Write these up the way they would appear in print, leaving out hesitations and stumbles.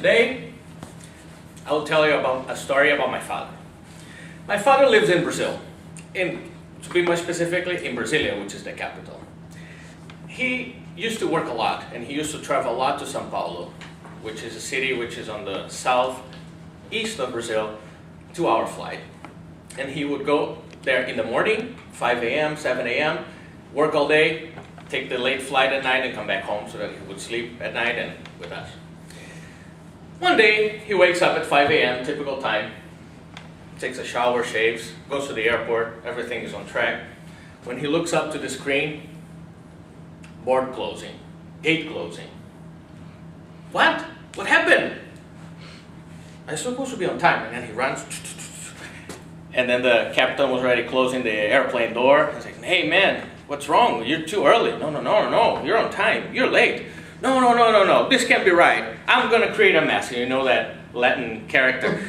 today I will tell you about a story about my father. My father lives in Brazil, to be more specifically in Brasilia, which is the capital. He used to work a lot, and he used to travel a lot to São Paulo, which is a city which is on the southeast of Brazil, 2-hour flight. And he would go there in the morning, 5 a.m., 7 a.m., work all day, take the late flight at night and come back home so that he would sleep at night and with us. One day, he wakes up at 5 a.m., typical time, takes a shower, shaves, goes to the airport, everything is on track. When he looks up to the screen, board closing, gate closing. What? What happened? I'm supposed to be on time, and then he runs. And then the captain was already closing the airplane door. He's like, hey man, what's wrong? You're too early. No, you're on time. You're late. No, this can't be right. I'm going to create a mess. You know that Latin character?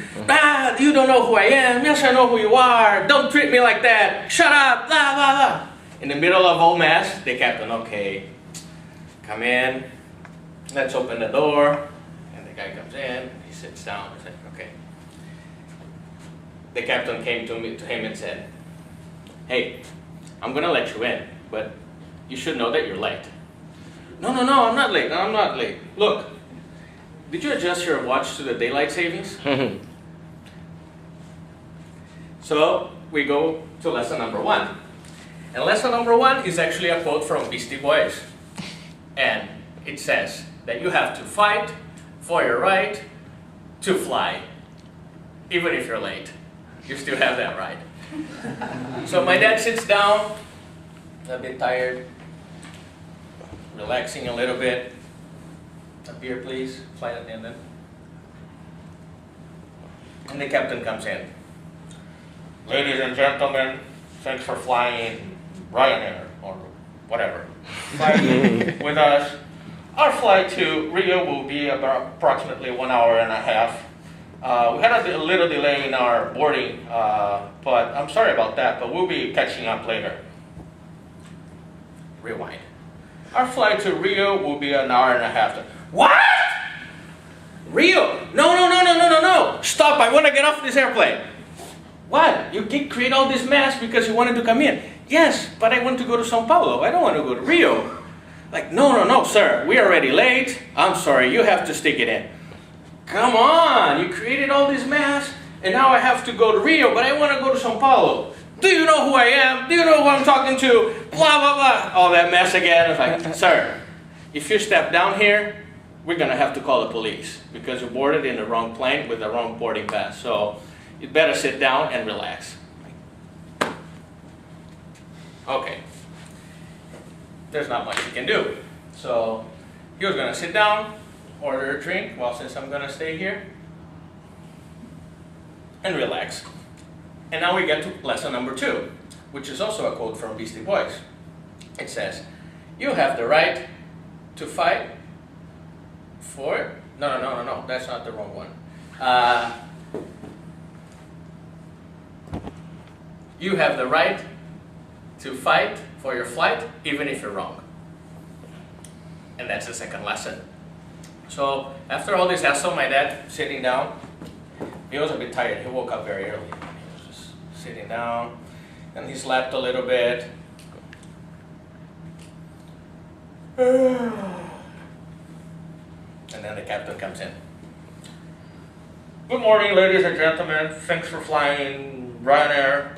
You don't know who I am. Yes, I know who you are. Don't treat me like that. Shut up. Blah, blah, blah. In the middle of all mess, the captain, okay, come in. Let's open the door. And the guy comes in. He sits down. He's like, okay. The captain came to him and said, hey, I'm going to let you in, but you should know that you're late. No, I'm not late. No, I'm not late. Look, did you adjust your watch to the daylight savings? So we go to lesson number 1. And lesson number 1 is actually a quote from Beastie Boys. And it says that you have to fight for your right to fly, even if you're late. You still have that right. So my dad sits down, a bit tired, relaxing a little bit. A beer, please, flight attendant. And the captain comes in. Ladies and gentlemen, thanks for flying Ryanair or whatever. Flying with us. Our flight to Rio will be about approximately 1 hour and a half. We had a little delay in our boarding, but I'm sorry about that, but we'll be catching up later. Rewind. Our flight to Rio will be 1 hour and a half. What? Rio? No. Stop, I want to get off this airplane. What? You create all this mess because you wanted to come in. Yes, but I want to go to São Paulo. I don't want to go to Rio. Like, no, sir. We're already late. I'm sorry, you have to stick it in. Come on, you created all this mess, and now I have to go to Rio, but I want to go to São Paulo. Do you know who I am? Do you know who I'm talking to? Blah, blah, blah. All that mess again. It's like, sir, if you step down here, we're going to have to call the police because you boarded in the wrong plane with the wrong boarding pass. So you'd better sit down and relax. Okay. There's not much you can do. So he was going to sit down, order a drink, well, since I'm going to stay here, and relax. And now we get to lesson number 2, which is also a quote from Beastie Boys. It says, you have the right to fight for... No, that's not the wrong one. You have the right to fight for your flight, even if you're wrong. And that's the second lesson. So after all this hassle, my dad sitting down, he was a bit tired. He woke up very early. He was just sitting down, and he slept a little bit. And then the captain comes in. Good morning, ladies and gentlemen. Thanks for flying Ryanair.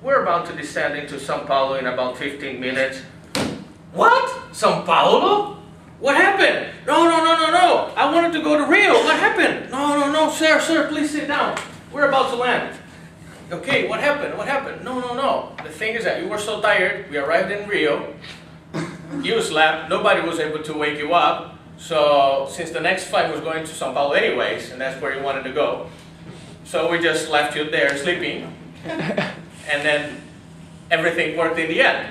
We're about to descend into São Paulo in about 15 minutes. What? São Paulo? What happened? No. I wanted to go to Rio. What happened? No, sir, please sit down. We're about to land. Okay, what happened? No. The thing is that you were so tired. We arrived in Rio. You slept. Nobody was able to wake you up. So, since the next flight was going to São Paulo anyways, and that's where you wanted to go, so we just left you there sleeping. And then everything worked in the end.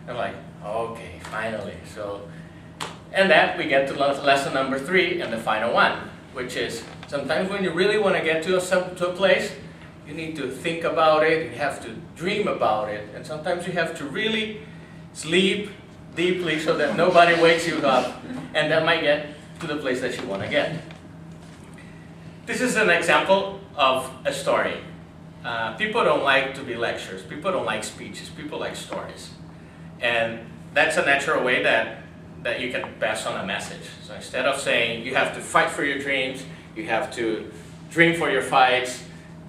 I'm like, okay, finally. So, and that we get to lesson number 3 and the final one, which is sometimes when you really want to get to a place, you need to think about it, you have to dream about it, and sometimes you have to really sleep deeply so that nobody wakes you up, and that might get to the place that you want to get. This is an example of a story. People don't like to be lectures. People don't like speeches. People like stories. And that's a natural way that you can pass on a message. So instead of saying you have to fight for your dreams, you have to dream for your fights,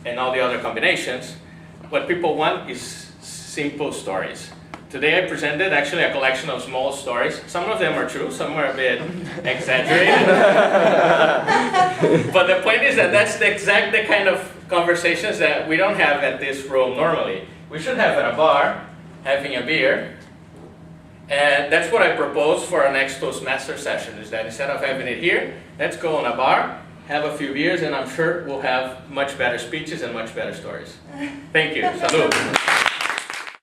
and all the other combinations, what people want is simple stories. Today I presented actually a collection of small stories. Some of them are true, some are a bit exaggerated. But the point is that that's the exact kind of conversations that we don't have at this room normally. We should have at a bar, having a beer. And that's what I propose for our next Toastmasters session, is that instead of having it here, let's go on a bar, have a few beers, and I'm sure we'll have much better speeches and much better stories. Thank you. Salud.